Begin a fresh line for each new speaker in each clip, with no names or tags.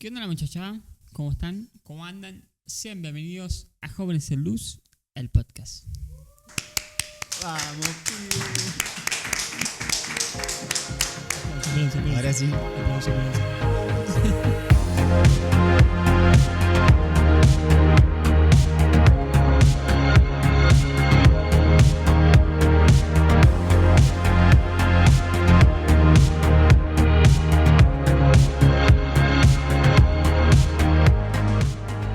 ¿Qué onda la muchacha? ¿Cómo están? ¿Cómo andan? Sean bienvenidos a Jóvenes en Luz, el podcast.
Vamos, pibe.
Aplauso.
Ahora sí.
Aplauso.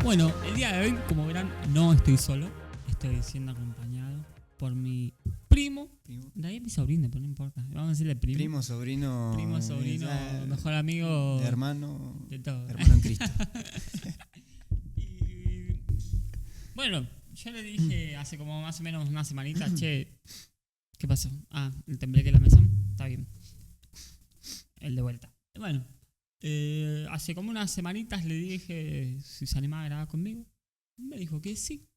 Bueno, el día de hoy, como verán, no estoy solo. Estoy siendo acompañado por mi primo. De ahí es mi sobrino, pero no importa. Vamos a decirle primo.
Primo, sobrino.
Primo, sobrino, mejor amigo.
Hermano.
De todo.
Hermano en Cristo.
Y bueno, yo le dije hace como más o menos una semanita, che, ¿qué pasó? Ah, el tembleque de la mesa, está bien. El de vuelta. Bueno, hace como unas semanitas le dije si se animaba a grabar conmigo. Me dijo que sí.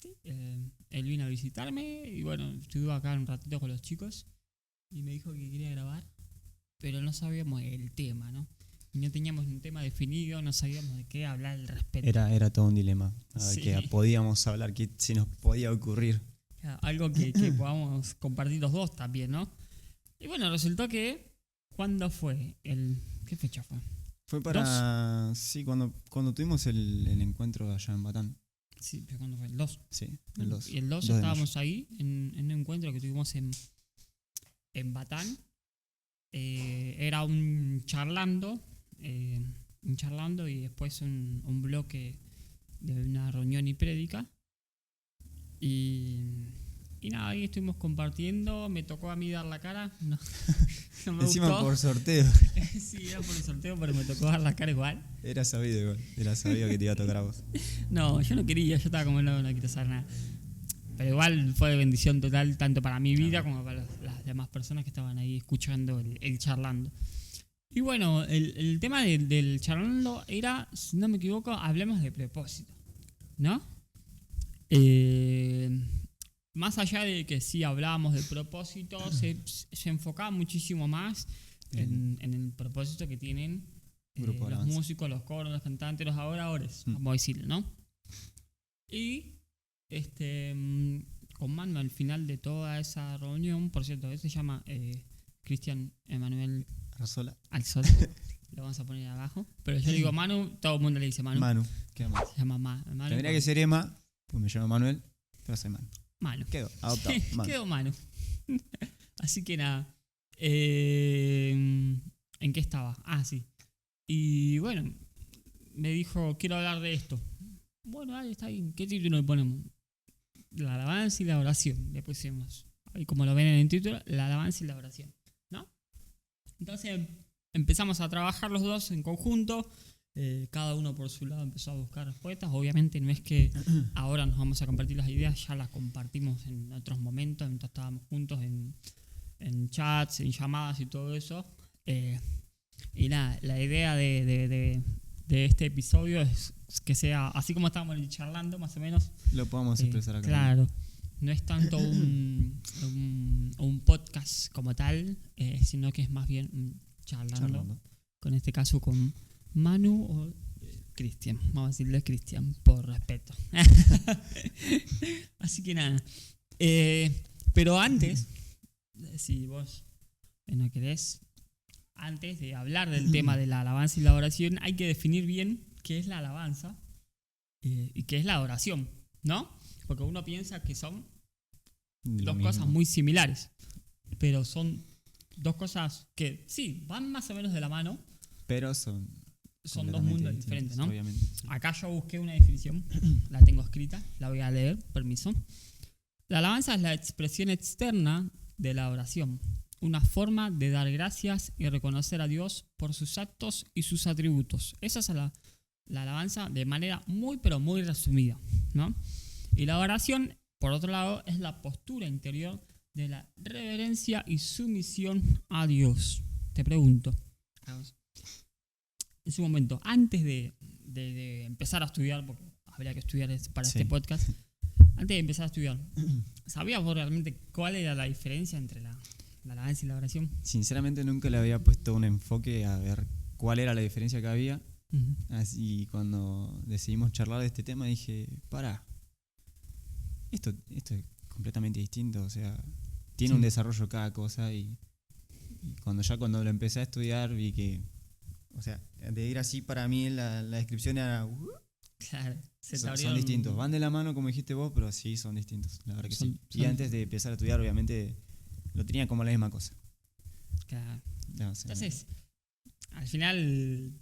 Sí. Él vino a visitarme y bueno, estuve acá un ratito con los chicos y me dijo que quería grabar, pero no sabíamos el tema, ¿no? No teníamos un tema definido, no sabíamos de qué hablar al respecto.
Era todo un dilema. A ver
Sí.
qué podíamos hablar, qué se nos podía ocurrir.
Algo que podamos compartir los dos también, ¿no? Y bueno, resultó que, ¿cuándo fue? ¿Qué fecha fue?
Fue para. Sí, cuando tuvimos el encuentro allá en Batán.
Sí, pero ¿cuándo fue? El 2.
Sí, el 2.
Y el 2
de
estábamos ahí en un encuentro que tuvimos en Batán. Era un charlando y después un bloque de una reunión y prédica. Y nada, ahí estuvimos compartiendo. Me tocó a mí dar la cara. No me
Encima
gustó.
por sorteo.
Sí, era por el sorteo, pero me tocó dar la cara igual.
Era sabido igual. Era sabido que te iba a tocar a vos.
No, yo no quería, yo estaba como no quiero saber nada. Pero igual fue de bendición total, tanto para mi vida como para las demás personas que estaban ahí escuchando el charlando. Y bueno, el tema del charlando era, si no me equivoco, hablemos de propósito, ¿no? Más allá de que sí hablábamos de propósito, se enfocaba muchísimo más en el propósito que tienen
Grupo de
los
alabanza.
músicos, los coros, los cantantes, los adoradores, vamos a decirlo, ¿no? Y con Manu al final de toda esa reunión, por cierto, él se llama Cristian Emanuel
Razola.
Alzol, lo vamos a poner abajo, pero yo digo Manu, todo el mundo le dice Manu.
Manu. Queda mal.
Se llama Manu.
Tendría que ser Emma, pues me llamo Manuel, pero soy Manu.
Manu.
Quedó, adoptado. Manu.
Quedó Manu. Así que nada. ¿En qué estaba? Ah, sí. Y bueno, me dijo, quiero hablar de esto. Bueno, dale, está bien. ¿Qué título le ponemos? La alabanza y la oración. Le pusimos. Y como lo ven en el título, la alabanza y la oración, ¿no? Entonces empezamos a trabajar los dos en conjunto. Cada uno por su lado empezó a buscar respuestas. Obviamente no es que ahora nos vamos a compartir las ideas, ya las compartimos en otros momentos, mientras estábamos juntos en chats, en llamadas y todo eso. Y nada, la idea de este episodio es que sea así como estábamos charlando, más o menos.
Lo podamos expresar acá.
Claro, no es tanto un podcast como tal, sino que es más bien charlando. Con este caso con Manu o Cristian. Vamos a decirle Cristian por respeto. Así que nada. Pero antes, si vos no querés, antes de hablar del tema de la alabanza y la oración, hay que definir bien qué es la alabanza y qué es la oración, ¿no? Porque uno piensa que son dos cosas muy similares, pero son dos cosas que sí, van más o menos de la mano,
pero son
dos mundos diferentes, ¿no?
Obviamente, sí.
Acá yo busqué una definición, la tengo escrita, la voy a leer, permiso. La alabanza es la expresión externa de la oración, una forma de dar gracias y reconocer a Dios por sus actos y sus atributos. Esa es la alabanza de manera muy pero muy resumida, ¿no? Y la oración, por otro lado, es la postura interior de la reverencia y sumisión a Dios. Te pregunto, en su momento, antes de empezar a estudiar, porque habría que estudiar para este podcast, antes de empezar a estudiar, ¿sabías vos realmente cuál era la diferencia entre la alabanza y la oración?
Sinceramente nunca le había puesto un enfoque a ver cuál era la diferencia que había.
Ujú.
Así cuando decidimos charlar de este tema dije, pará, esto es completamente distinto, o sea, tiene un
Sí,
desarrollo cada cosa y cuando lo empecé a estudiar vi que, o sea, de ir así para mí la descripción era,
claro. Se te
son distintos,
abrieron.
van de la mano como dijiste vos, pero sí son distintos, la verdad que sí. Y
Son,
antes de empezar a estudiar obviamente lo tenía como la misma cosa.
claro.
O sea,
Entonces, al final,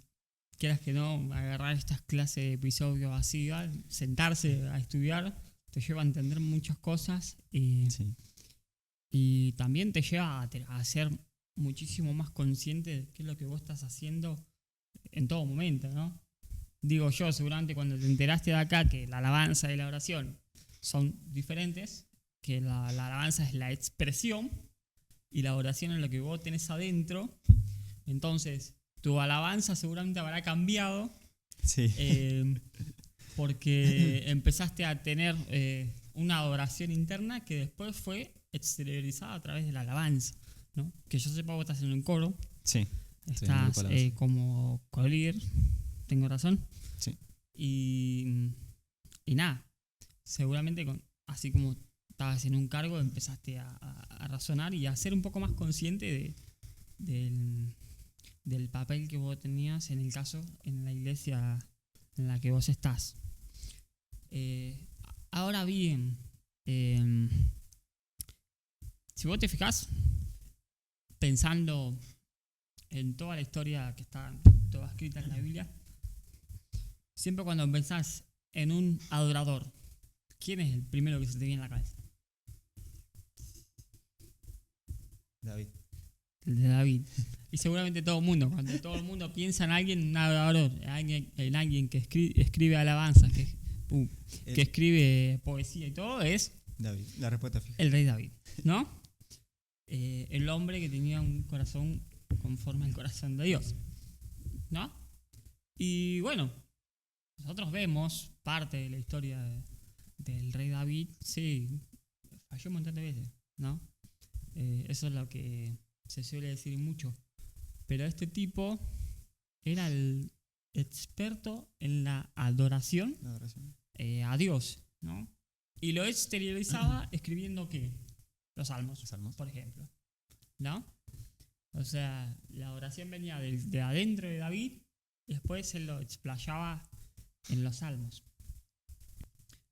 quieras que no, agarrar estas clases de episodios así, ¿vale? Sentarse a estudiar, te lleva a entender muchas cosas
sí,
y también te lleva a ser muchísimo más consciente de qué es lo que vos estás haciendo en todo momento, ¿no? Digo yo, seguramente cuando te enteraste de acá que la alabanza y la oración son diferentes, que la alabanza es la expresión y la oración es lo que vos tenés adentro, entonces tu alabanza seguramente habrá cambiado
sí,
eh, porque empezaste a tener una adoración interna que después fue exteriorizada a través de la alabanza, ¿no? Que yo sepa, vos estás en un coro,
sí, estoy en un grupo
estás
de alabanza.
como co-líder, tengo razón,
Sí.
y, y nada, seguramente así como estabas en un cargo empezaste a razonar y a ser un poco más consciente del, del papel que vos tenías en el caso en la iglesia en la que vos estás. Ahora bien, eh, si vos te fijás, pensando en toda la historia que está toda escrita en la Biblia, siempre cuando pensás en un adorador, ¿quién es el primero que se te viene a la cabeza?
David.
El de David. Y seguramente todo el mundo, cuando todo el mundo piensa en alguien, un adorador, en alguien que escribe alabanzas, que
El-
escribe poesía y todo, es
David, la respuesta fija.
el rey David, ¿no? El hombre que tenía un corazón conforme al corazón de Dios, ¿no? Y bueno, nosotros vemos parte de la historia del rey David, sí, falló un montón de veces, ¿no? Eso es lo que se suele decir mucho. Pero este tipo era el experto en la adoración
La oración.
a Dios, ¿no? Y lo exteriorizaba escribiendo ¿qué? Los salmos,
Los salmos.
por ejemplo, ¿no? O sea, la oración venía de adentro de David y después se lo explayaba en los salmos.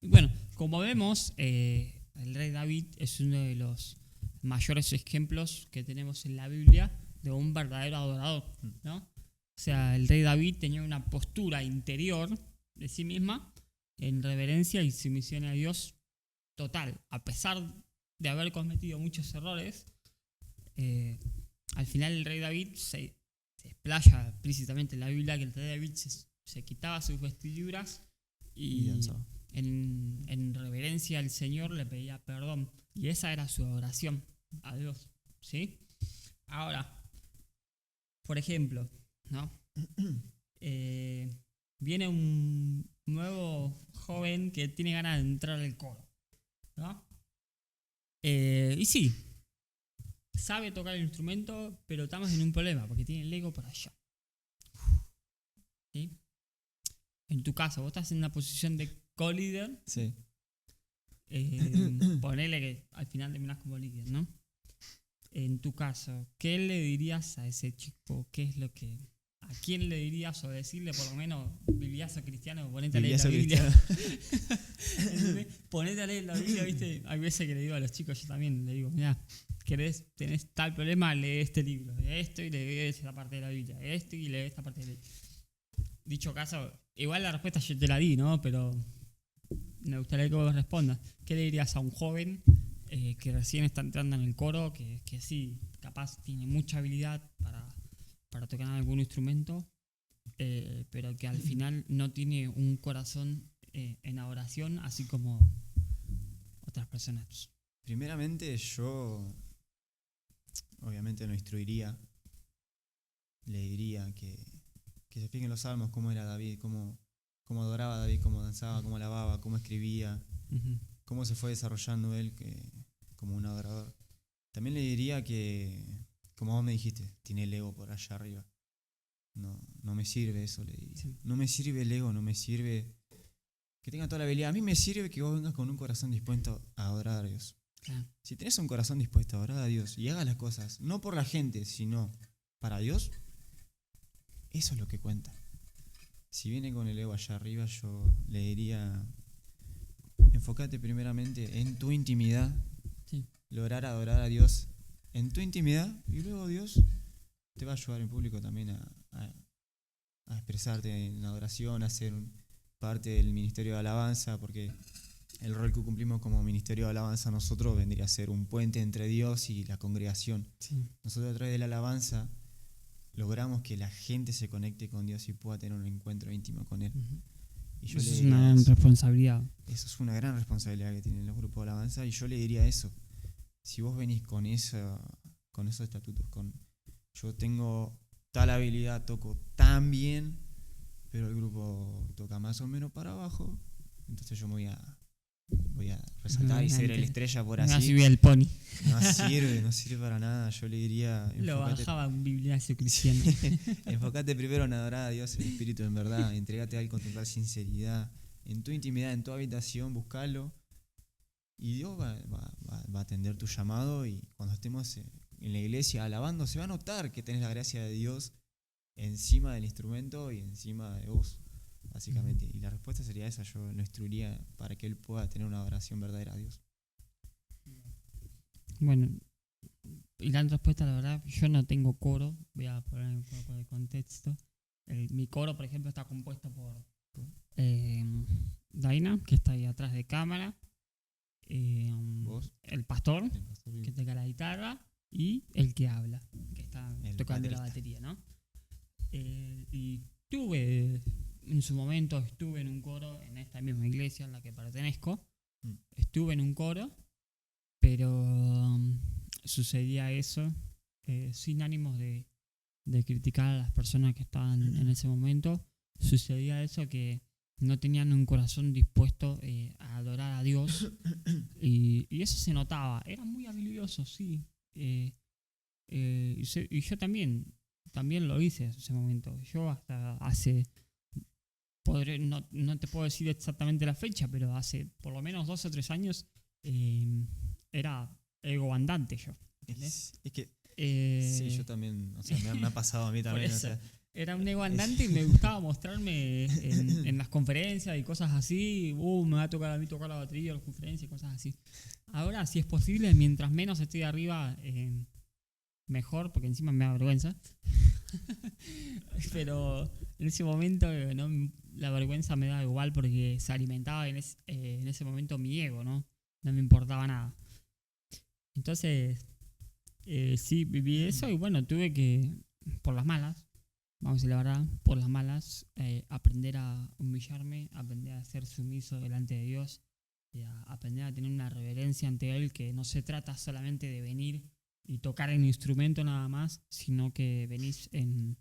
Y bueno, como vemos, el rey David es uno de los mayores ejemplos que tenemos en la Biblia de un verdadero adorador, ¿no? O sea, el rey David tenía una postura interior de sí misma en reverencia y sumisión a Dios total. A pesar de haber cometido muchos errores, eh, al final el rey David se explaya explícitamente en la Biblia que el rey David se quitaba sus vestiduras
Y
y
danzaba.
en reverencia al Señor le pedía perdón. Y esa era su oración a Dios. ¿Sí? Ahora, por ejemplo, ¿no? Eh, viene un nuevo joven que tiene ganas de entrar al coro, ¿no? Y sí, sabe tocar el instrumento, pero estamos en un problema porque tiene el ego por allá. ¿Sí? En tu caso, vos estás en una posición de co-líder,
Sí.
ponele que al final terminás como líder, ¿no? En tu caso, ¿qué le dirías a ese chico? ¿Qué es lo que... ¿A quién le dirías o decirle por lo menos bibliazo cristiano? Ponete a leer la
Bibliazo
Biblia.
cristiano.
Ponete a leer la Biblia, ¿viste? Hay veces que le digo a los chicos, yo también le digo, mira, tenés tal problema, lee este libro, lee esto y lee esta parte de la Biblia, esto y lee esta parte de la Biblia. Dicho caso, igual la respuesta yo te la di, ¿no? Pero me gustaría que vos respondas. ¿Qué le dirías a un joven que recién está entrando en el coro, que sí, capaz tiene mucha habilidad para tocar algún instrumento, pero que al final no tiene un corazón en oración, así como otras personas?
Primeramente yo obviamente lo instruiría, le diría que se fijen los salmos, cómo era David, cómo adoraba a David, cómo danzaba, cómo alababa, cómo escribía,
Ujú.
cómo se fue desarrollando él como un adorador. También le diría como vos me dijiste, tiene el ego por allá arriba. no me sirve eso, le diría.
Sí.
No me sirve el ego, no me sirve que tenga toda la habilidad. A mí me sirve que vos vengas con un corazón dispuesto a adorar a Dios.
Claro.
Si tenés un corazón dispuesto a adorar a Dios y hagas las cosas, no por la gente, sino para Dios, eso es lo que cuenta. Si viene con el ego allá arriba, yo le diría, enfócate primeramente en tu intimidad,
Sí.
lograr adorar a Dios en tu intimidad, y luego Dios te va a ayudar en público también a expresarte en adoración, a ser parte del ministerio de alabanza, porque el rol que cumplimos como ministerio de alabanza nosotros vendría a ser un puente entre Dios y la congregación.
Sí.
Nosotros a través de la alabanza logramos que la gente se conecte con Dios y pueda tener un encuentro íntimo con Él.
Ujú.
Y yo
Eso
le
es
diría
una gran
eso.
responsabilidad.
Eso es una gran responsabilidad que tienen los grupos de alabanza, y yo le diría eso. Si vos venís con esos estatutos, yo tengo tal habilidad, toco tan bien, pero el grupo toca más o menos para abajo, entonces yo me voy a resaltar y ser el estrella por
Me va a
así.
subir el pony.
No sirve para nada. Yo le diría,
Lo bajaba un bibliacio cristiano.
enfócate primero en adorar a Dios en espíritu, en verdad. Entrégate a Él con total sinceridad. En tu intimidad, en tu habitación, buscalo. Y Dios va a atender tu llamado, y cuando estemos en la iglesia alabando, se va a notar que tenés la gracia de Dios encima del instrumento y encima de vos, básicamente. Y la respuesta sería esa, yo lo instruiría para que Él pueda tener una adoración verdadera a Dios.
Bueno, y la respuesta, la verdad, yo no tengo coro. Voy a poner un poco de contexto. Mi coro, por ejemplo, está compuesto por Daina, que está ahí atrás de cámara,
¿Vos?
el pastor,
El pastor
que toca la guitarra, y el que habla, que está
El
tocando la
baterista.
batería, ¿no? Y en su momento estuve en un coro en esta misma iglesia en la que pertenezco.
Mm.
Estuve en un coro, pero sucedía eso sin ánimos de criticar a las personas que estaban en ese momento. Sucedía eso, que no tenían un corazón dispuesto a adorar a Dios, y eso se notaba. Eran muy habilidosos, sí. Y yo también lo hice en ese momento. Yo hasta hace, no te puedo decir exactamente la fecha, pero hace por lo menos 2 o 3 años era ego andante yo. ¿Entendés?
Es que
Eh,
sí, yo también, o sea, me ha pasado a mí
por
también. O
eso,
sea,
era un ego andante y me gustaba mostrarme en las conferencias y cosas así. Me va a tocar a mí tocar la batería, las conferencias y cosas así. Ahora, si es posible, mientras menos estoy arriba, mejor, porque encima me da vergüenza. Pero en ese momento la vergüenza me da igual, porque se alimentaba en ese momento mi ego, ¿no? No me importaba nada. Entonces, sí, viví eso, y bueno, tuve que, por las malas, vamos a decir la verdad, por las malas, aprender a humillarme, aprender a ser sumiso delante de Dios, y a aprender a tener una reverencia ante Él, que no se trata solamente de venir y tocar el instrumento nada más, sino que venís en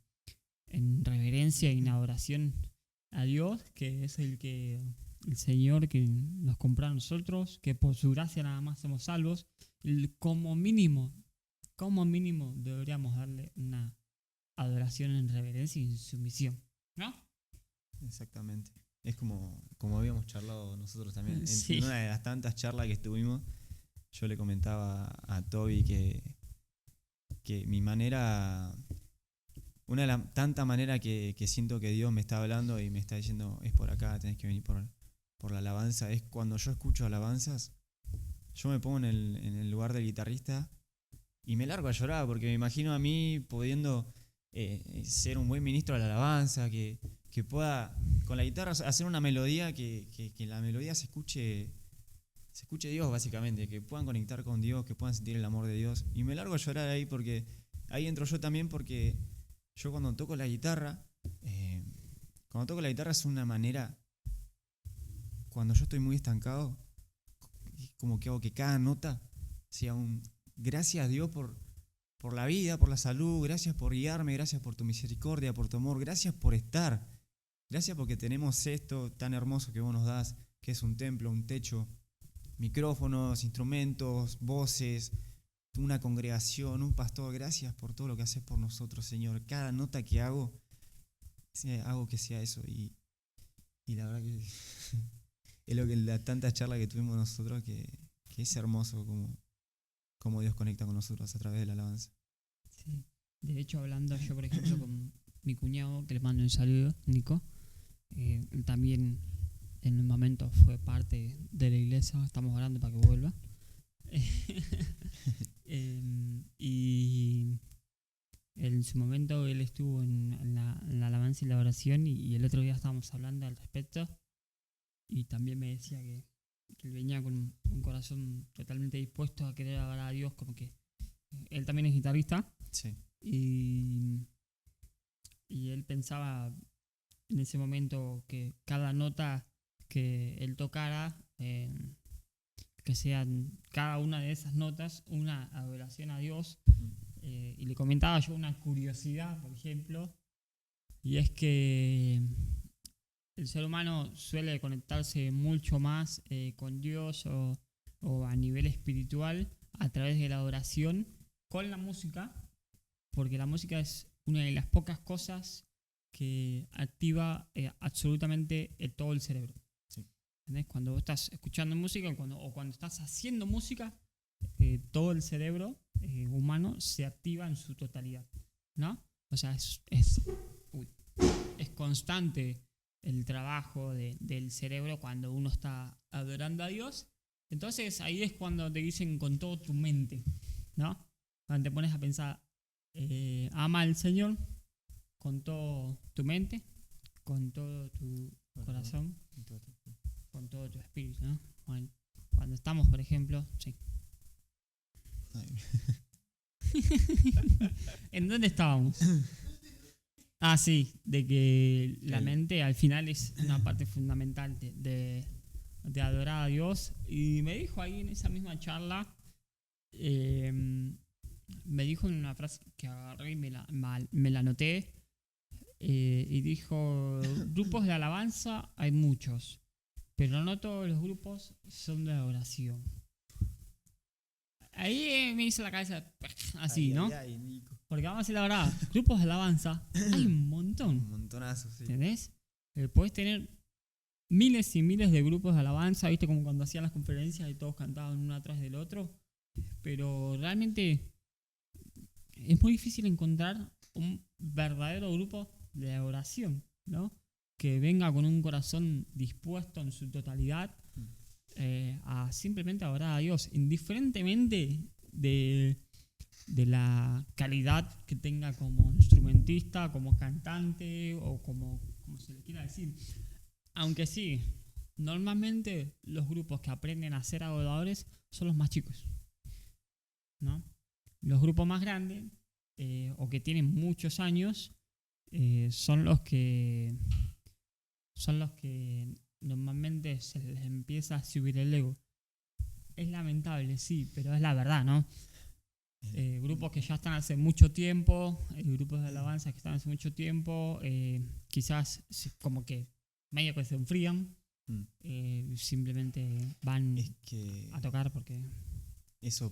reverencia y en adoración a Dios, que es el Señor que nos compró a nosotros, que por su gracia nada más somos salvos. Como mínimo deberíamos darle una adoración en reverencia y en sumisión, ¿no?
exactamente. Es como habíamos charlado nosotros también.
Sí.
En una de las tantas charlas que estuvimos, yo le comentaba a Toby que mi manera, una de las tantas maneras que siento que Dios me está hablando y me está diciendo, es por acá, tenés que venir por la alabanza, es cuando yo escucho alabanzas, yo me pongo en el lugar del guitarrista y me largo a llorar, porque me imagino a mí pudiendo ser un buen ministro de la alabanza, que pueda con la guitarra hacer una melodía, que la melodía se escuche Dios, básicamente, que puedan conectar con Dios, que puedan sentir el amor de Dios. Y me largo a llorar ahí, porque ahí entro yo también, porque yo cuando toco la guitarra es una manera, cuando yo estoy muy estancado, como que hago que cada nota sea gracias a Dios por la vida, por la salud, gracias por guiarme, gracias por tu misericordia, por tu amor, gracias por estar, gracias porque tenemos esto tan hermoso que vos nos das, que es un templo, un techo, micrófonos, instrumentos, voces, una congregación, un pastor. Gracias por todo lo que haces por nosotros, Señor. Cada nota que hago Sí, hago que sea eso. Y la verdad que es lo que la tanta charla que tuvimos nosotros que es hermoso como Dios conecta con nosotros a través de la alabanza.
Sí. De hecho, hablando yo, por ejemplo, con mi cuñado, que le mando un saludo, Nico, él también en un momento fue parte de la iglesia, estamos orando para que vuelva. Y en su momento él estuvo en la alabanza y la oración y el otro día estábamos hablando al respecto y también me decía que él venía con un corazón totalmente dispuesto a querer adorar a Dios, como que él también es guitarrista
Sí.
y, y él pensaba en ese momento que cada nota que él tocara, que sean cada una de esas notas una adoración a Dios. Y le comentaba yo una curiosidad, por ejemplo, y es que el ser humano suele conectarse mucho más con Dios o a nivel espiritual a través de la adoración con la música, porque la música es una de las pocas cosas que activa absolutamente todo el cerebro.
Sí.
¿Entendés? Cuando vos estás escuchando música o cuando estás haciendo música, todo el cerebro humano se activa en su totalidad, ¿no? O sea, es constante el trabajo del cerebro cuando uno está adorando a Dios. Entonces ahí es cuando te dicen con todo tu mente, ¿no? Cuando te pones a pensar, ama al Señor con todo tu mente, con todo tu corazón, con todo tu espíritu, ¿no? Bueno, cuando estamos, por ejemplo, sí. ¿En dónde estábamos? Ah, sí, de que la mente al final es una parte fundamental de adorar a Dios. Y me dijo ahí en esa misma charla, eh, me dijo en una frase que agarré y me la anoté, y dijo, grupos de alabanza hay muchos, pero no todos los grupos son de adoración. Ahí me hizo la cabeza así, ¿no?
Nico.
Porque vamos a decir la verdad, grupos de alabanza hay un montón.
Un montonazo, sí.
¿Entendés? Podés tener miles y miles de grupos de alabanza, ¿viste? Como cuando hacían las conferencias y todos cantaban uno atrás del otro. Pero realmente es muy difícil encontrar un verdadero grupo de oración, ¿no? Que venga con un corazón dispuesto en su totalidad a simplemente adorar a Dios, indiferentemente de la calidad que tenga como instrumentista, como cantante o como se le quiera decir. Aunque sí, normalmente los grupos que aprenden a ser adoradores son los más chicos, ¿no? Los grupos más grandes o que tienen muchos años son los que normalmente se les empieza a subir el ego. Es lamentable, sí, pero es la verdad, ¿no? Grupos que ya están hace mucho tiempo, grupos de alabanza que están hace mucho tiempo, quizás como que medio que se enfrían, simplemente van
Es que
a tocar porque...
eso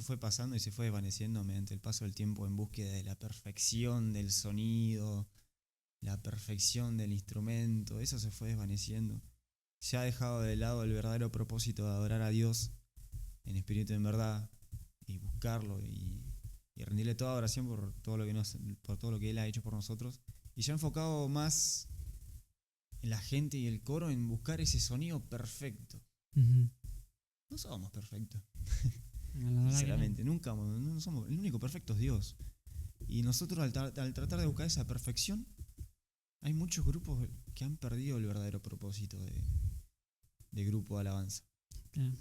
fue pasando y se fue desvaneciendo mediante el paso del tiempo en búsqueda de la perfección del sonido, la perfección del instrumento, eso se fue desvaneciendo. Se ha dejado de lado el verdadero propósito de adorar a Dios en espíritu y en verdad y buscarlo y rendirle toda adoración por todo lo que Él ha hecho por nosotros. Y se ha enfocado más en la gente y el coro en buscar ese sonido perfecto.
Uh-huh.
No somos perfectos.
No.
Sinceramente, nunca no somos. El único perfecto es Dios. Y nosotros al tratar de buscar esa perfección, hay muchos grupos que han perdido el verdadero propósito de grupo de alabanza.
Claro.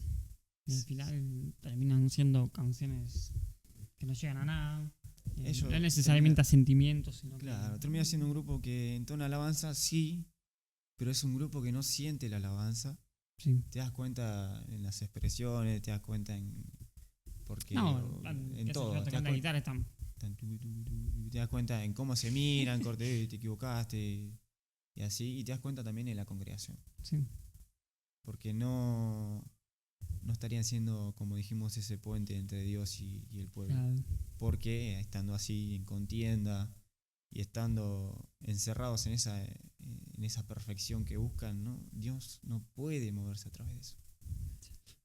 Y al final terminan siendo canciones que no llegan a nada. No necesariamente a sentimientos, sino
claro, termina siendo un grupo que entona alabanza, sí, pero es un grupo que no siente la alabanza.
Sí.
Te das cuenta en las expresiones, te das cuenta en... Porque
No,
en todo.
Te das guitarra están...
Te das cuenta en cómo se miran, corte, te equivocaste, y así. Y te das cuenta también en la congregación.
Sí.
Porque no estarían siendo, como dijimos, ese puente entre Dios y el pueblo.
Claro.
Porque estando así en contienda, y estando encerrados en esa perfección que buscan, ¿no? Dios no puede moverse a través de eso.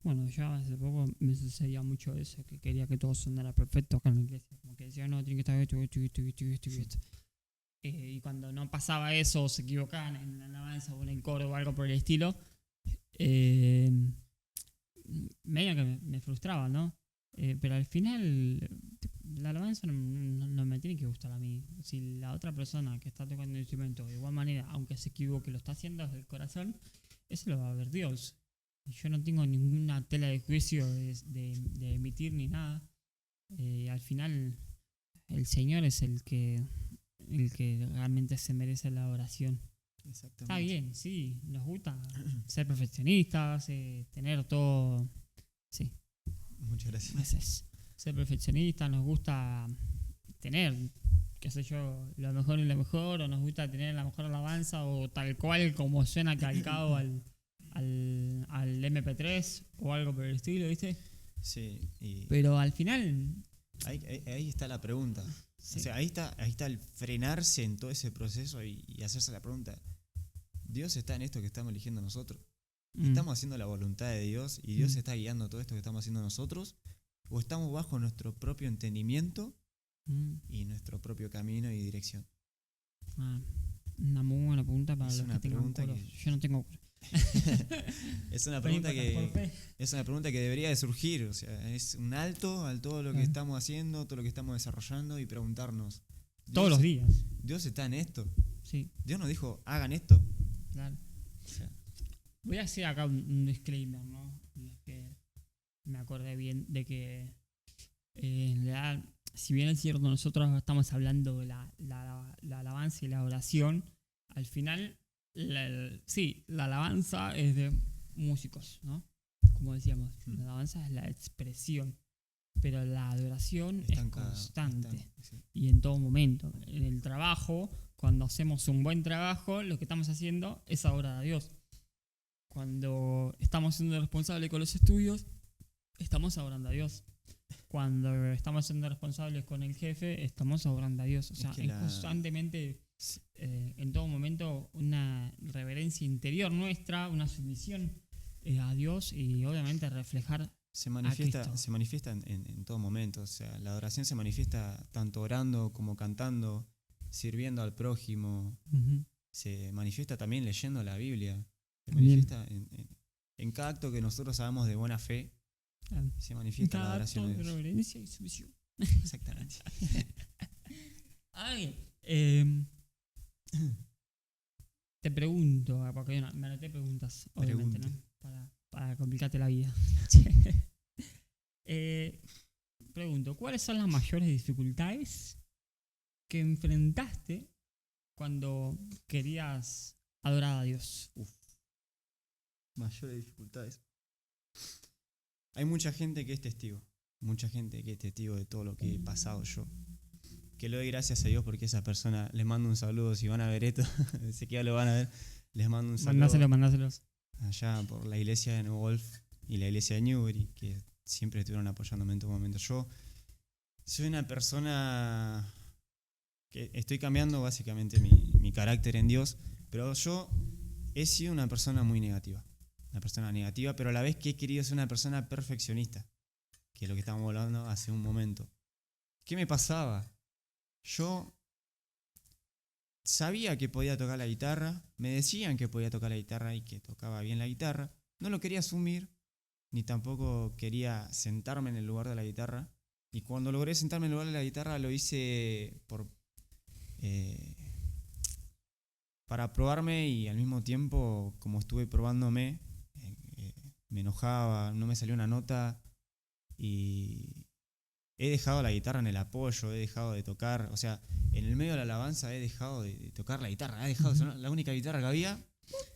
Bueno, yo hace poco me sucedía mucho eso, que quería que todo sonara perfecto acá en la iglesia. Como que decía, no, tiene que estar esto. Y cuando no pasaba eso, o se equivocaban en la alabanza o en el coro o algo por el estilo, eh, medio que me frustraba, ¿no? Pero al final, la alabanza no me tiene que gustar a mí. Si la otra persona que está tocando el instrumento, de igual manera, aunque se equivoque, lo está haciendo desde el corazón, eso lo va a ver Dios. Y yo no tengo ninguna tela de juicio de emitir ni nada. Al final, el Señor es el que realmente se merece la oración.
Exactamente.
Está bien, sí, nos gusta ser perfeccionistas, tener todo. Sí,
Muchas gracias.
veces ser perfeccionistas, nos gusta tener, qué sé yo, lo mejor y lo mejor, o nos gusta tener la mejor alabanza, o tal cual como suena calcado al MP3 o algo por el estilo, ¿viste?
Sí, y
Pero al final.
ahí está la pregunta.
Sí.
O sea, ahí está el frenarse en todo ese proceso y hacerse la pregunta. ¿Dios está en esto que estamos eligiendo nosotros? ¿Estamos haciendo la voluntad de Dios y Dios está guiando todo esto que estamos haciendo nosotros? ¿O estamos bajo nuestro propio entendimiento y nuestro propio camino y dirección?
Una muy buena pregunta para
Es
los
una
que tengan
pregunta
coros.
que-
Yo no tengo coro.
Es una
Vení
pregunta
por fe.
es una pregunta que debería de surgir. O sea, es un alto a todo lo que estamos haciendo, todo lo que estamos desarrollando y preguntarnos.
Todos los días.
¿Dios está en esto?
Sí,
Dios nos dijo, hagan esto.
claro.
O sea,
Voy a hacer acá un disclaimer, ¿no? Y es que me acordé bien de que en realidad, si bien es cierto, nosotros estamos hablando de la alabanza y la oración, al final, la alabanza es de músicos, ¿no? Como decíamos, la alabanza es la expresión, pero la adoración
está
es
en cada-
constante
está- sí.
y en todo momento. En el trabajo, cuando hacemos un buen trabajo, lo que estamos haciendo es adorar a Dios. Cuando estamos siendo responsables con los estudios, estamos adorando a Dios. Cuando estamos siendo responsables con el jefe, estamos adorando a Dios. O sea,
que
es constantemente, en todo momento, una reverencia interior nuestra, una sumisión a Dios y obviamente reflejar.
Se
Cristo.
manifiesta en todo momento. O sea, la adoración se manifiesta tanto orando como cantando, sirviendo al prójimo. Se manifiesta también leyendo la Biblia. Se manifiesta en cada acto que nosotros hagamos de buena fe. Se manifiesta la adoración de Dios.
Reverencia y sumisión.
Exactamente.
Ay, te pregunto, porque me anoté preguntas, obviamente,
Pregunte.
¿no? Para complicarte la vida. Pregunto, ¿cuáles son las mayores dificultades que enfrentaste cuando querías adorar a Dios?
Mayores dificultades. Hay mucha gente que es testigo. Mucha gente que es testigo de todo lo que he pasado yo. Que le doy gracias a Dios porque esa persona, les mando un saludo. Si van a ver esto, sé que ya lo van a ver. Les mando un saludo.
Mandáselos.
Allá por la iglesia de New Wolf y la iglesia de Newbury, que siempre estuvieron apoyándome en todo momento. Yo soy una persona que estoy cambiando básicamente mi carácter en Dios, pero yo he sido una persona muy negativa. Una persona negativa, pero a la vez que he querido ser una persona perfeccionista, que es lo que estábamos hablando hace un momento. ¿Qué me pasaba? Yo sabía que podía tocar la guitarra, me decían que podía tocar la guitarra y que tocaba bien la guitarra. No lo quería asumir, ni tampoco quería sentarme en el lugar de la guitarra. Y cuando logré sentarme en el lugar de la guitarra lo hice para probarme y al mismo tiempo, como estuve probándome, me enojaba, no me salió una nota y he dejado la guitarra en el apoyo, he dejado de tocar, o sea, en el medio de la alabanza he dejado de tocar la guitarra, he dejado de sonar, la única guitarra que había,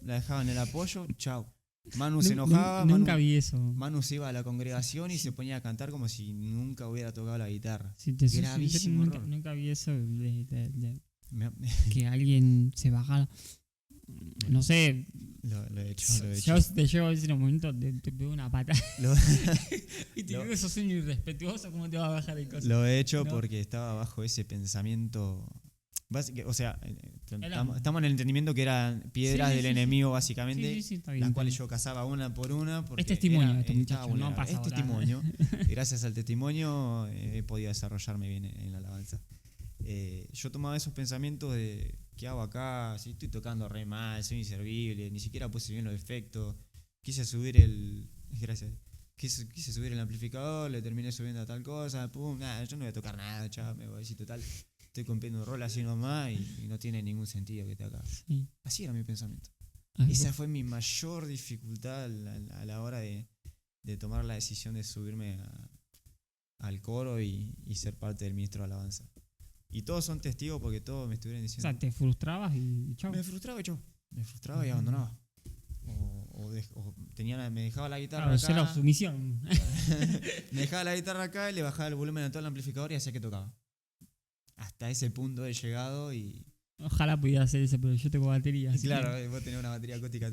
la dejaba en el apoyo, chao. Manu se enojaba,
Nunca vi eso.
Manu se iba a la congregación y se ponía a cantar como si nunca hubiera tocado la guitarra.
Sí, te soy
Gravísimo
sincero,
error.
nunca vi eso de
Me-
que alguien se bajara. No sé,
Lo he hecho.
yo te llevo a decir un momento, te pego una pata
Lo,
y te
Lo-
digo que sos un irrespetuoso, ¿cómo te va a bajar el coso?
lo he hecho
No.
porque estaba bajo ese pensamiento O sea,
Era-
estamos en el entendimiento que eran piedras
Sí,
del
sí, sí.
enemigo,
Sí,
básicamente,
sí, sí, está bien.
las
está
cuales
bien.
yo cazaba una por una porque
Es testimonio de este
estaba
muchacho, no
vulnerable.
pasa
Es
ahora.
testimonio. Y gracias al testimonio he podido desarrollarme bien en la alabanza. Yo tomaba esos pensamientos de ¿qué hago acá? Si estoy tocando re mal, soy inservible, ni siquiera puse bien los efectos. Quise subir el. Gracias. Quise subir el amplificador, le terminé subiendo a tal cosa, pum, nada, yo no voy a tocar nada, chao, me voy a decir total. Estoy cumpliendo un rol así nomás y no tiene ningún sentido que te haga.
Sí.
Así era mi pensamiento.
Ay,
Esa fue mi mayor dificultad a la hora de tomar la decisión de subirme al coro y ser parte del ministro de alabanza. Y todos son testigos porque todos me estuvieron
o
diciendo.
sea, te frustrabas y chao.
Me frustraba y yo. Me frustraba y abandonaba. O me dejaba la guitarra
Claro, cero
acá.
sumisión.
Me dejaba la guitarra acá y le bajaba el volumen a todo el amplificador y hacía que tocaba. Hasta ese punto he llegado y.
Ojalá pudiera hacer eso, pero yo tengo batería. así
Claro,
que-
vos tenés una batería acústica.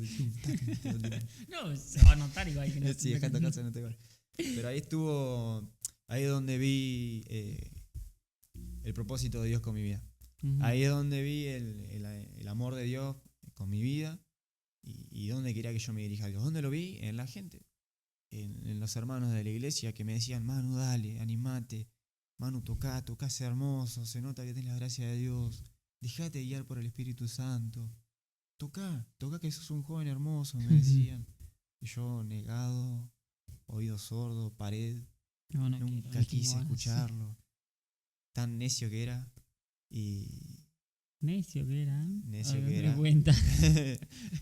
No, se va a notar igual que no.
Sí, dejá tocarse, no te igual. Pero ahí estuvo. Ahí es donde vi el propósito de Dios con mi vida.
Ujú.
Ahí es donde vi el amor de Dios con mi vida y dónde quería que yo me dirija a Dios. ¿Dónde lo vi? En la gente, en los hermanos de la iglesia que me decían, Manu, dale, animate, Manu, tocá hermoso, se nota que tenés la gracia de Dios, dejate guiar por el Espíritu Santo, tocá que sos un joven hermoso, me decían. Y yo negado, oído sordo, pared,
No, no
nunca
quiero,
quise
no tengo ganas.
escucharlo, tan necio que era. Y
Necio que era.
Necio
Ahora
que
me
era.
doy cuenta.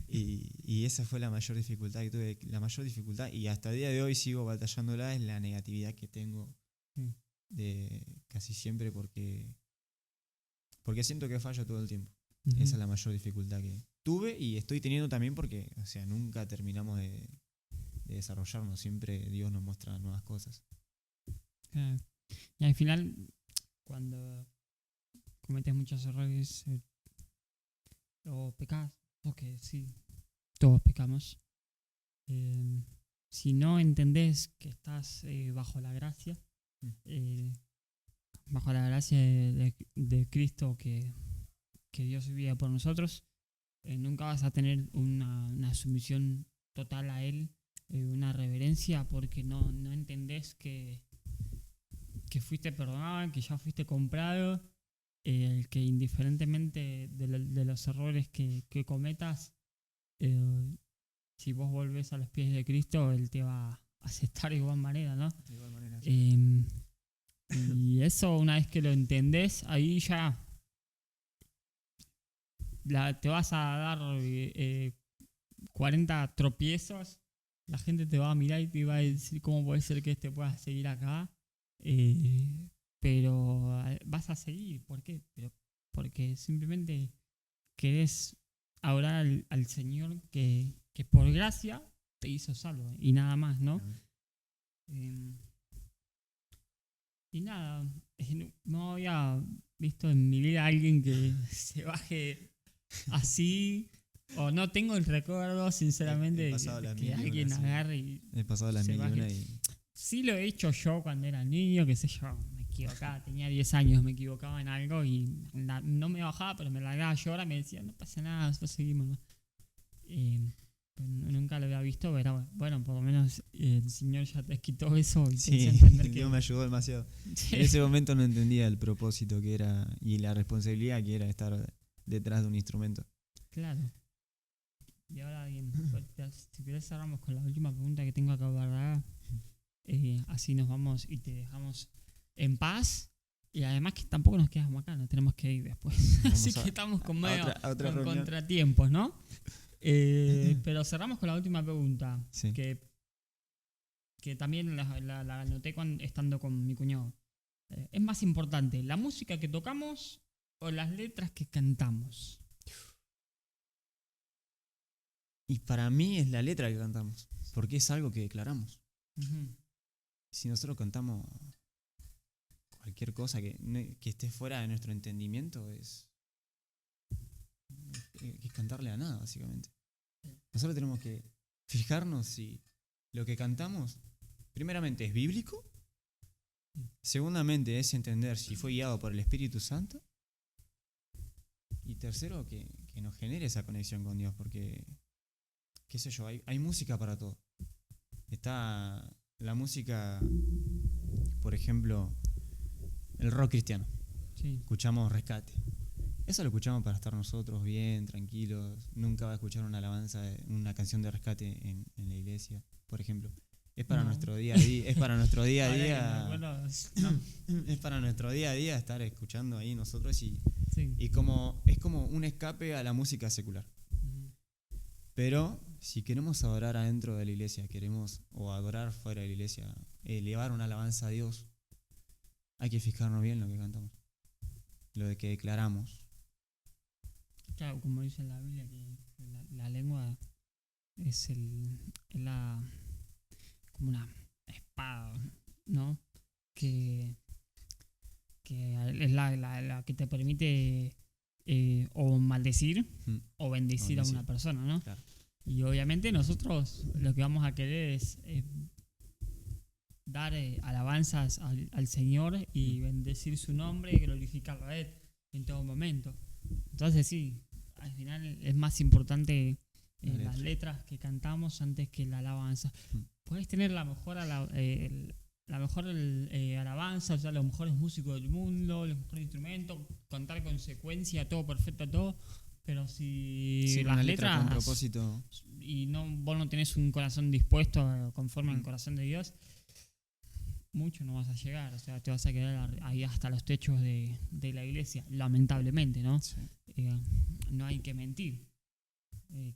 y esa fue la mayor dificultad que tuve. La mayor dificultad, y hasta el día de hoy sigo batallándola, es la negatividad que tengo
Sí.
de casi siempre porque siento que fallo todo el tiempo.
Ujú.
Esa es la mayor dificultad que tuve y estoy teniendo también porque, o sea, nunca terminamos de desarrollarnos. Siempre Dios nos muestra nuevas cosas.
Claro. Y al final, cuando cometes muchos errores o pecas, porque sí, todos pecamos, eh, si no entendés que estás bajo la gracia,
Mm.
bajo la gracia de Cristo que dio su vida por nosotros, nunca vas a tener una sumisión total a Él, una reverencia, porque no entendés que fuiste perdonado, que ya fuiste comprado, que indiferentemente de los errores que cometas, eh, si vos volvés a los pies de Cristo, Él te va a aceptar de igual manera, ¿no?
De igual manera.
Y eso, una vez que lo entendés, ahí ya te vas a dar 40 tropiezos, la gente te va a mirar y te va a decir cómo puede ser que pueda seguir acá. Pero vas a seguir, ¿por qué? Porque simplemente querés adorar al Señor que por gracia te hizo salvo y nada más, ¿no? Eh, y nada, no había visto en mi vida a alguien que se baje así, o no tengo el recuerdo, sinceramente,
He pasado las
que
mil y una,
alguien
sí.
agarre y
He pasado las
se
mil y una
baje.
y.
Sí lo he hecho yo cuando era niño, qué sé yo, me equivocaba, tenía 10 años, me equivocaba en algo y no me bajaba, pero me largaba a llorar, me decía, no pasa nada, nosotros seguimos, ¿no? Pero nunca lo había visto, pero bueno, por lo menos el Señor ya te quitó eso y te
Sí,
hizo entender que...
Dios me ayudó demasiado.
Sí,
En ese momento no entendía el propósito que era y la responsabilidad que era estar detrás de un instrumento.
claro. Y ahora bien, si querés cerramos con la última pregunta que tengo acá guardada. Así nos vamos y te dejamos en paz. Y además que tampoco nos quedamos acá, nos tenemos que ir después. Así que estamos con medio
a otra
con
reunión.
contratiempos, ¿no? Pero cerramos con la última pregunta,
Sí.
que también la anoté estando con mi cuñado. ¿Es más importante la música que tocamos o las letras que cantamos?
Y para mí es la letra que cantamos, porque es algo que declaramos.
Ujú.
Si nosotros cantamos cualquier cosa que esté fuera de nuestro entendimiento, es cantarle a nada, básicamente. Nosotros tenemos que fijarnos si lo que cantamos, primeramente, es bíblico, segundamente, es entender si fue guiado por el Espíritu Santo, Y tercero, que nos genere esa conexión con Dios, porque, qué sé yo, hay música para todo. Está la música, por ejemplo, el rock cristiano.
Sí.
Escuchamos Rescate. Eso lo escuchamos para estar nosotros bien, tranquilos. Nunca va a escuchar una alabanza, una canción de Rescate en la iglesia, por ejemplo. Es para
No.
nuestro día a día, es para nuestro día a
Ahora que
día.
me acuerdo, no.
Es para nuestro día a día estar escuchando ahí nosotros
Sí.
y como es como un escape a la música secular.
Ujú.
Pero si queremos adorar adentro de la iglesia, queremos o adorar fuera de la iglesia, elevar una alabanza a Dios, hay que fijarnos bien en lo que cantamos, lo de que declaramos.
Claro, como dice la Biblia, que la lengua es la como una espada, ¿no? Que, que es la que te permite o maldecir
Mm,
o bendecir a
bendecir.
una persona, ¿no?
Claro.
Y obviamente nosotros lo que vamos a querer es dar alabanzas al Señor y bendecir su nombre y glorificarlo a Él en todo momento. Entonces sí, al final es más importante las letras que cantamos antes que la alabanza.
Mm.
Puedes tener la mejor, alabanza, o sea, los mejores músicos del mundo, los mejores instrumentos, contar con secuencia, todo perfecto, todo. Pero si
Sí,
las
una letra con
letras
propósito.
y vos no tenés un corazón dispuesto conforme al
Mm.
corazón de Dios, mucho no vas a llegar. O sea, te vas a quedar ahí hasta los techos de la iglesia, lamentablemente, ¿no?
Sí.
No hay que mentir.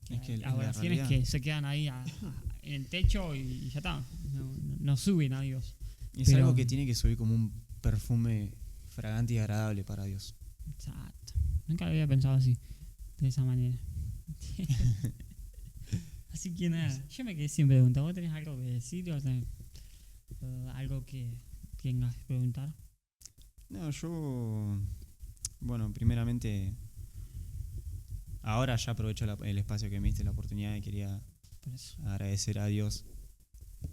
Es que
Hay
la
oraciones
realidad.
que se quedan ahí en el techo y ya está. No suben a Dios.
Es
Pero-
algo que tiene que subir como un perfume fragante y agradable para Dios.
Exacto. Nunca lo había pensado así, de esa manera. Así que nada, yo me quedé sin preguntar. ¿Vos tenés algo que decir o tenés, algo que tengas que preguntar?
No, yo. Bueno, primeramente. Ahora ya aprovecho el espacio que me diste, la oportunidad, y quería
Por eso.
agradecer a Dios,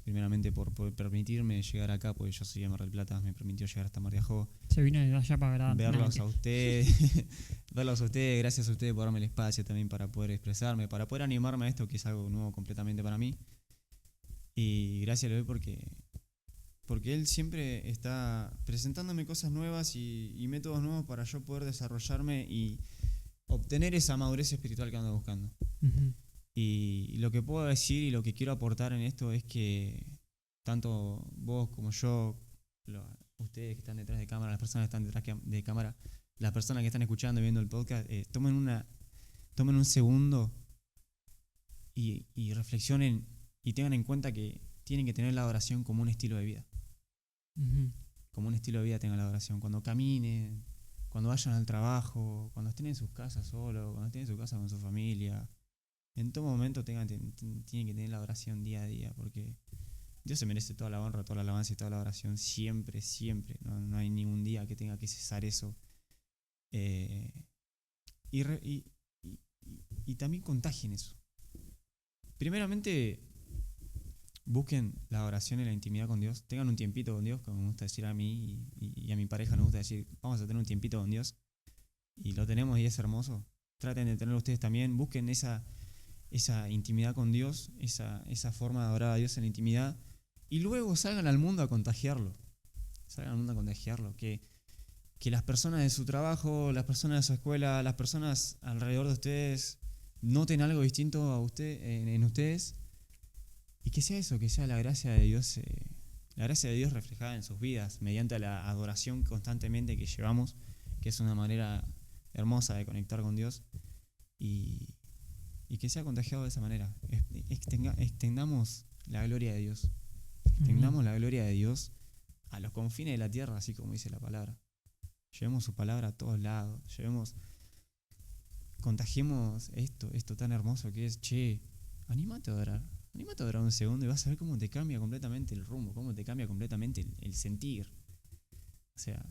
primeramente por permitirme llegar acá, porque yo soy de Mar del Plata, me permitió llegar hasta Mar de Ajó,
Se vino desde allá para grabar.
verlos a ustedes, verlos a ustedes, gracias a ustedes por darme el espacio también para poder expresarme, para poder animarme a esto que es algo nuevo completamente para mí. Y gracias a Dios porque Él siempre está presentándome cosas nuevas y métodos nuevos para yo poder desarrollarme y obtener esa madurez espiritual que ando buscando.
Ujú.
Y lo que puedo decir y lo que quiero aportar en esto es que tanto vos como yo, ustedes que están detrás de cámara, las personas que están detrás de cámara, las personas que están escuchando y viendo el podcast, tomen un segundo y reflexionen y tengan en cuenta que tienen que tener la oración como un estilo de vida.
Ujú.
Como un estilo de vida tengan la adoración. Cuando caminen, cuando vayan al trabajo, cuando estén en sus casas solos, cuando estén en su casa con su familia, en todo momento tienen que tener la oración día a día, porque Dios se merece toda la honra, toda la alabanza y toda la oración siempre, siempre. No hay ningún día que tenga que cesar eso. Eh, y, re- y- y- y también contagien eso. Primeramente, busquen la oración y la intimidad con Dios. Tengan un tiempito con Dios, como me gusta decir a mí y a mi pareja, nos gusta decir, vamos a tener un tiempito con Dios. Y lo tenemos y es hermoso. Traten de tenerlo ustedes también. Busquen esa intimidad con Dios, esa forma de adorar a Dios en la intimidad. Y luego salgan al mundo a contagiarlo. Salgan al mundo a contagiarlo. Que las personas de su trabajo, las personas de su escuela, las personas alrededor de ustedes noten algo distinto a en ustedes. Y que sea eso, que sea la gracia de Dios reflejada en sus vidas, mediante la adoración constantemente que llevamos, que es una manera hermosa de conectar con Dios, y que sea contagiado de esa manera. Extendamos la gloria de Dios. Extendamos la gloria de Dios a los confines de la tierra, así como dice la palabra. Llevemos su palabra a todos lados. Contagiemos esto tan hermoso que es, anímate a adorar. Anímate a adorar un segundo y vas a ver cómo te cambia completamente el rumbo, cómo te cambia completamente el sentir. O sea,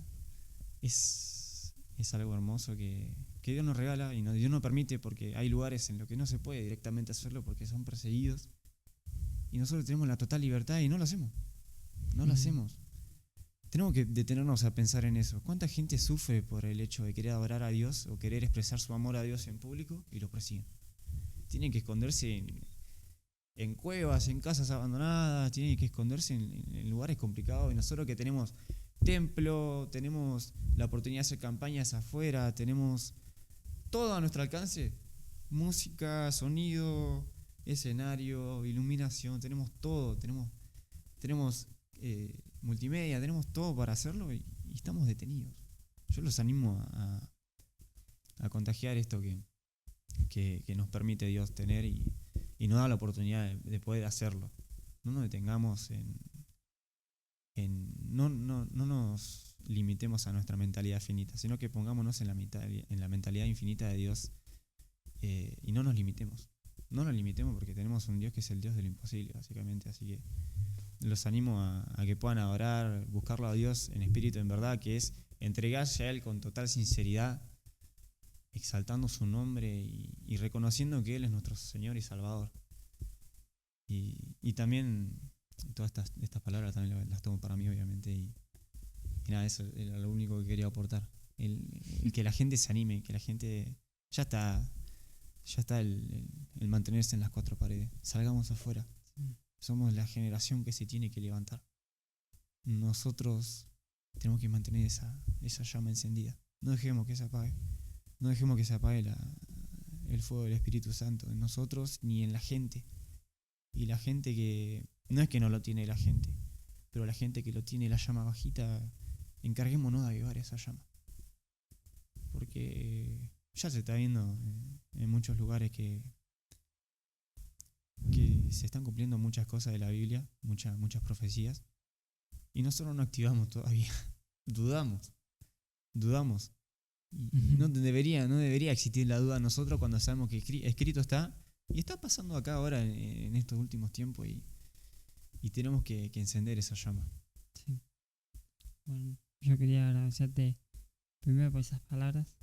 es algo hermoso que Dios nos regala y Dios nos permite, porque hay lugares en los que no se puede directamente hacerlo porque son perseguidos. Y nosotros tenemos la total libertad y no lo hacemos. No lo hacemos. tenemos que detenernos a pensar en eso. ¿Cuánta gente sufre por el hecho de querer adorar a Dios o querer expresar su amor a Dios en público y lo persiguen? Tienen que esconderse en cuevas, en casas abandonadas, tienen que esconderse en lugares complicados. Y nosotros que tenemos templo, tenemos la oportunidad de hacer campañas afuera, tenemos todo a nuestro alcance, música, sonido, escenario, iluminación, tenemos todo, tenemos multimedia, tenemos todo para hacerlo y estamos detenidos. Yo los animo a contagiar esto que nos permite Dios tener y nos da la oportunidad de poder hacerlo. No nos detengamos no nos limitemos a nuestra mentalidad finita, sino que pongámonos en la mentalidad infinita de Dios y no nos limitemos. No nos limitemos porque tenemos un Dios que es el Dios de lo imposible, básicamente. Así que los animo a que puedan adorar, buscarlo a Dios en espíritu, en verdad, que es entregarse a Él con total sinceridad, exaltando su nombre y reconociendo que Él es nuestro Señor y Salvador. Y también todas estas palabras también las tomo para mí, obviamente, y nada, eso era lo único que quería aportar. El que la gente se anime, que la gente ya está el mantenerse en las cuatro paredes. Salgamos afuera. Somos la generación que se tiene que levantar. Nosotros tenemos que mantener esa llama encendida. No dejemos que se apague. No dejemos que se apague el fuego del Espíritu Santo en nosotros ni en la gente. Y la gente que... No es que no lo tiene la gente, pero la gente que lo tiene la llama bajita, encarguémonos de avivar esa llama. Porque ya se está viendo en muchos lugares que se están cumpliendo muchas cosas de la Biblia, muchas profecías, y nosotros no activamos todavía. Dudamos. Y no debería existir la duda en nosotros cuando sabemos que escrito está, y está pasando acá ahora en estos últimos tiempos, y tenemos que encender esa llama.
Sí. Bueno, yo quería agradecerte primero por esas palabras.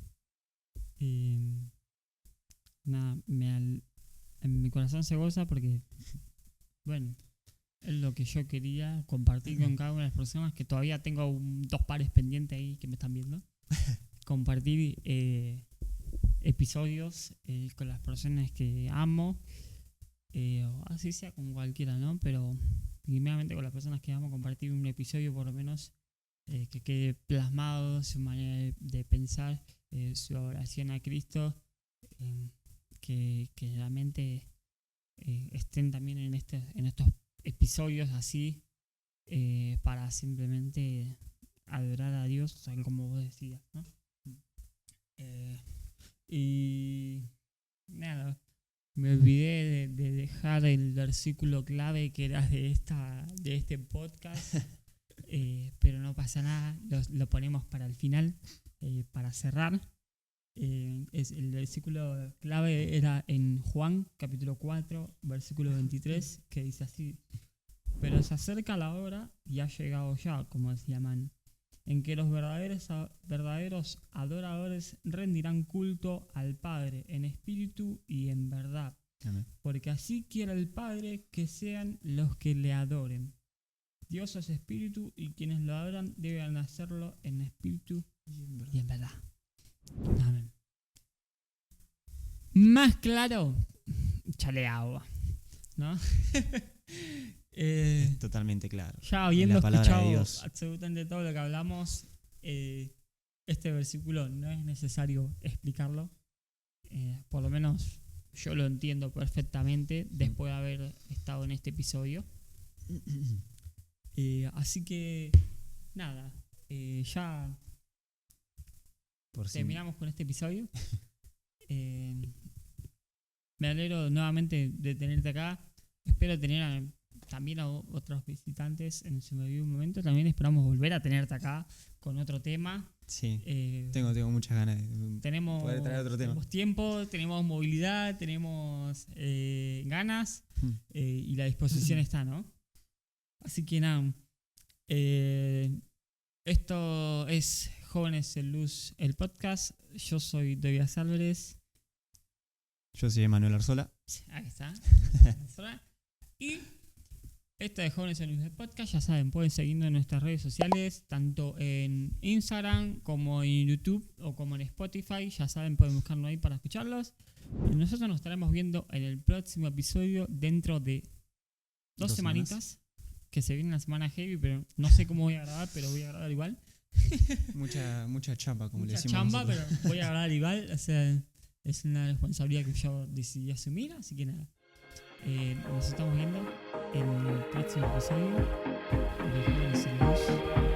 Nada, en mi corazón se goza porque, bueno, es lo que yo quería compartir con cada una de las personas, que todavía tengo 2 pares pendientes ahí que me están viendo. Compartir episodios con las personas que amo, o así sea con cualquiera, ¿no? Pero primeramente con las personas que amo, compartir un episodio por lo menos que quede plasmado su manera de pensar, su oración a Cristo, que realmente estén también en estos episodios así, para simplemente adorar a Dios, tal como vos decías, ¿no? Y nada, me olvidé de dejar el versículo clave que era de este podcast, pero no pasa nada, lo ponemos para el final, para cerrar. El versículo clave era en Juan capítulo 4 versículo 23, que dice así: pero se acerca la hora y ha llegado ya, como decía Man, en que los verdaderos adoradores rendirán culto al Padre en espíritu y en verdad.
Amén.
Porque así quiere el Padre que sean los que le adoren. Dios es espíritu y quienes lo adoran deben hacerlo en espíritu y en verdad. Amén. Más claro, chale agua, ¿no?
Es totalmente claro.
Ya habiendo
La palabra de
escuchado
Dios.
absolutamente todo lo que hablamos, este versículo no es necesario explicarlo. Por lo menos yo lo entiendo perfectamente después de haber estado en este episodio. Así que nada, ya
Por si
terminamos con este episodio. Me alegro nuevamente de tenerte acá. Espero tener también a otros visitantes en su debido momento. También esperamos volver a tenerte acá con otro tema.
Sí, tengo muchas ganas de poder traer otro tema.
Tenemos tiempo, tenemos movilidad, tenemos ganas, y la disposición está, ¿no? Así que nada, esto es Jóvenes en Luz, el podcast. Yo soy Tobias Álvarez.
Yo soy Emanuel Arzola.
Ahí está. Y Esta de Jóvenes en Luz de Podcast, ya saben, pueden seguirnos en nuestras redes sociales, tanto en Instagram como en YouTube o como en Spotify. Ya saben, pueden buscarnos ahí para escucharlos. Y nosotros nos estaremos viendo en el próximo episodio dentro de 2 semanitas. Que se viene la semana heavy, pero no sé cómo voy a grabar, pero voy a grabar igual.
Mucha chamba, como le
Mucha
decimos
chamba,
nosotros.
pero voy a grabar igual. O sea, es una responsabilidad que yo decidí asumir, así que nada. Nos estamos viendo en el próximo episodio de Jóvenes en Luz.